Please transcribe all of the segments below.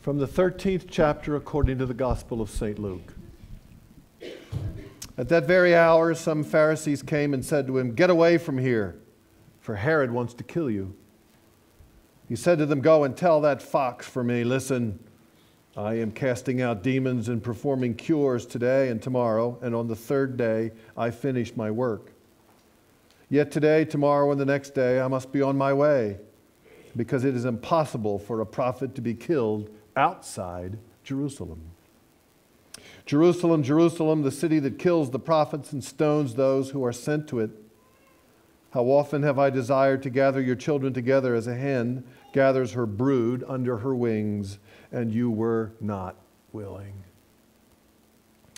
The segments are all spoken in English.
from the 13th chapter according to the Gospel of St. Luke. At that very hour, some Pharisees came and said to him, "Get away from here, for Herod wants to kill you." He said to them, "Go and tell that fox for me, listen, I am casting out demons and performing cures today and tomorrow, and on the third day I finish my work. Yet today, tomorrow, and the next day I must be on my way, because it is impossible for a prophet to be killed outside Jerusalem. Jerusalem, Jerusalem, the city that kills the prophets and stones those who are sent to it. How often have I desired to gather your children together as a hen gathers her brood under her wings, and you were not willing.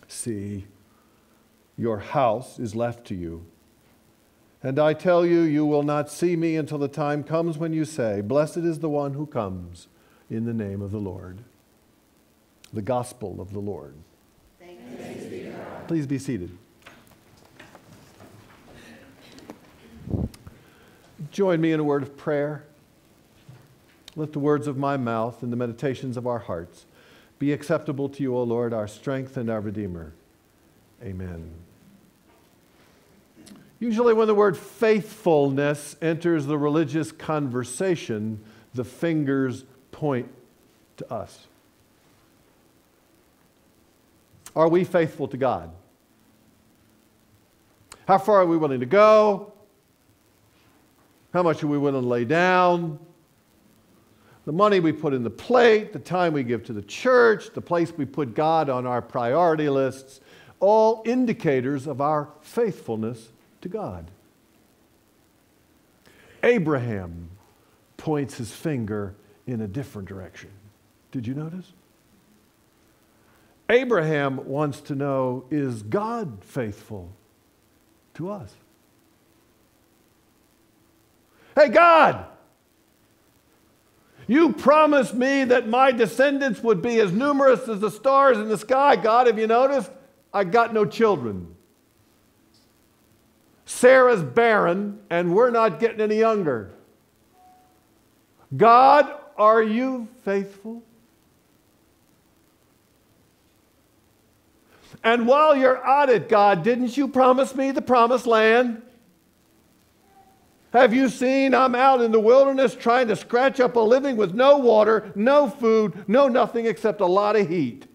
See, your house is left to you. And I tell you, you will not see me until the time comes when you say, 'Blessed is the one who comes in the name of the Lord.'" The Gospel of the Lord. Thanks be to God. Please be seated. Join me in a word of prayer. Let the words of my mouth and the meditations of our hearts be acceptable to you, O Lord, our strength and our Redeemer. Amen. Usually when the word faithfulness enters the religious conversation, the fingers point to us. Are we faithful to God? How far are we willing to go? How much are we willing to lay down? The money we put in the plate, the time we give to the church, the place we put God on our priority lists, all indicators of our faithfulness to God. Abraham points his finger in a different direction. Did you notice? Abraham wants to know, is God faithful to us? Hey, God! You promised me that my descendants would be as numerous as the stars in the sky. God, have you noticed? I got no children. Sarah's barren, and we're not getting any younger. God, are you faithful? And while you're at it, God, didn't you promise me the promised land? Have you seen I'm out in the wilderness trying to scratch up a living with no water, no food, no nothing except a lot of heat?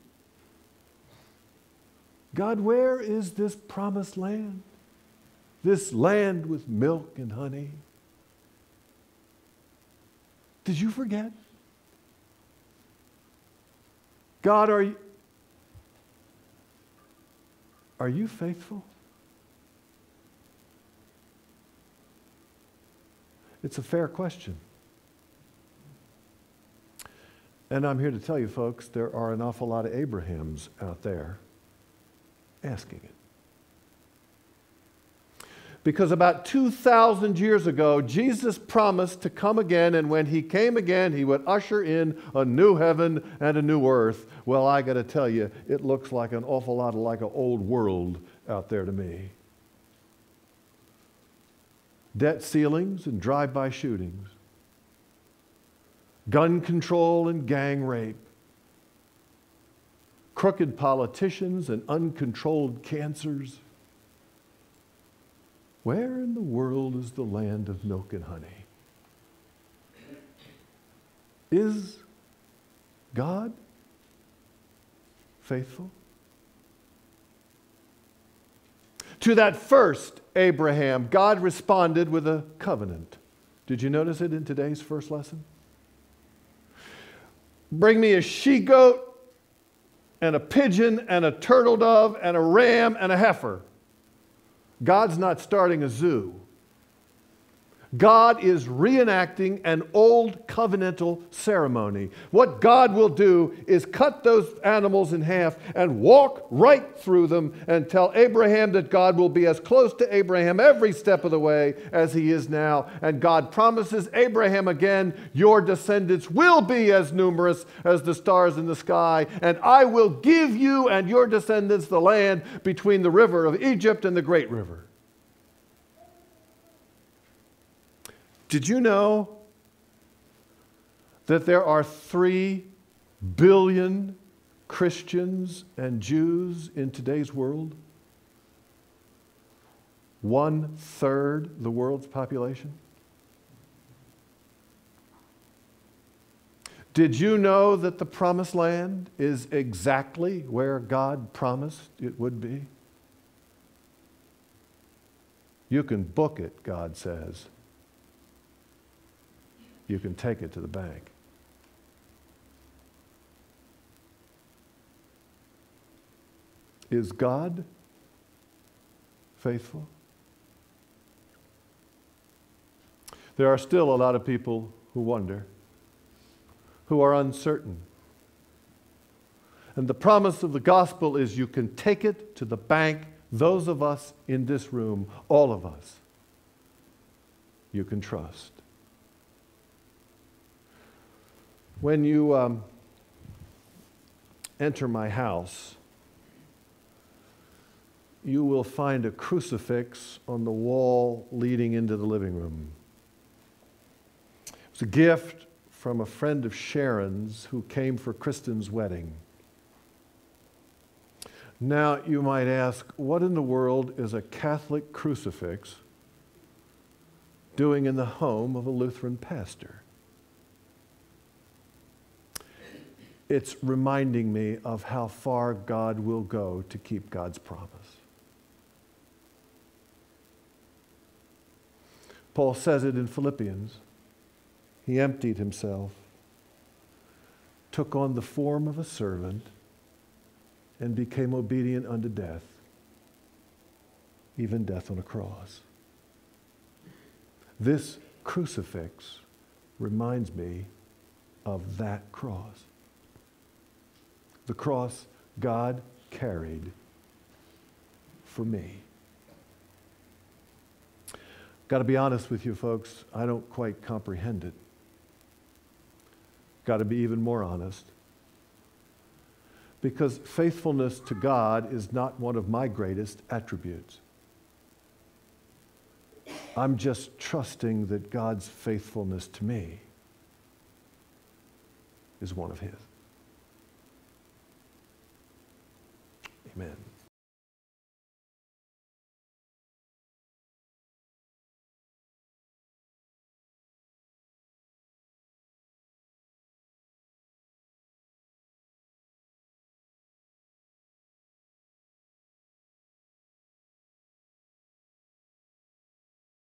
God, where is this promised land? This land with milk and honey? Did you forget? God, are you faithful? It's a fair question. And I'm here to tell you, folks, there are an awful lot of Abrahams out there asking it. Because about 2,000 years ago, Jesus promised to come again, and when he came again, he would usher in a new heaven and a new earth. Well, I got to tell you, it looks like an awful lot like an old world out there to me. Debt ceilings and drive-by shootings, gun control and gang rape, crooked politicians and uncontrolled cancers. Where in the world is the land of milk and honey? Is God faithful? To that first Abraham, God responded with a covenant. Did you notice it in today's first lesson? Bring me a she-goat and a pigeon and a turtle dove and a ram and a heifer. God's not starting a zoo. God is reenacting an old covenantal ceremony. What God will do is cut those animals in half and walk right through them and tell Abraham that God will be as close to Abraham every step of the way as he is now. And God promises Abraham again, your descendants will be as numerous as the stars in the sky, and I will give you and your descendants the land between the river of Egypt and the great river. Did you know that there are 3 billion Christians and Jews in today's world? 1/3 the world's population? Did you know that the promised land is exactly where God promised it would be? You can book it, God says. You can take it to the bank. Is God faithful? There are still a lot of people who wonder, who are uncertain. And the promise of the gospel is you can take it to the bank. Those of us in this room, all of us, you can trust. When you enter my house, you will find a crucifix on the wall leading into the living room. It's a gift from a friend of Sharon's who came for Kristen's wedding. Now, you might ask, what in the world is a Catholic crucifix doing in the home of a Lutheran pastor? It's reminding me of how far God will go to keep God's promise. Paul says it in Philippians. He emptied himself, took on the form of a servant, and became obedient unto death, even death on a cross. This crucifix reminds me of that cross. The cross God carried for me. Got to be honest with you, folks, I don't quite comprehend it. Got to be even more honest. Because faithfulness to God is not one of my greatest attributes. I'm just trusting that God's faithfulness to me is one of His. Amen.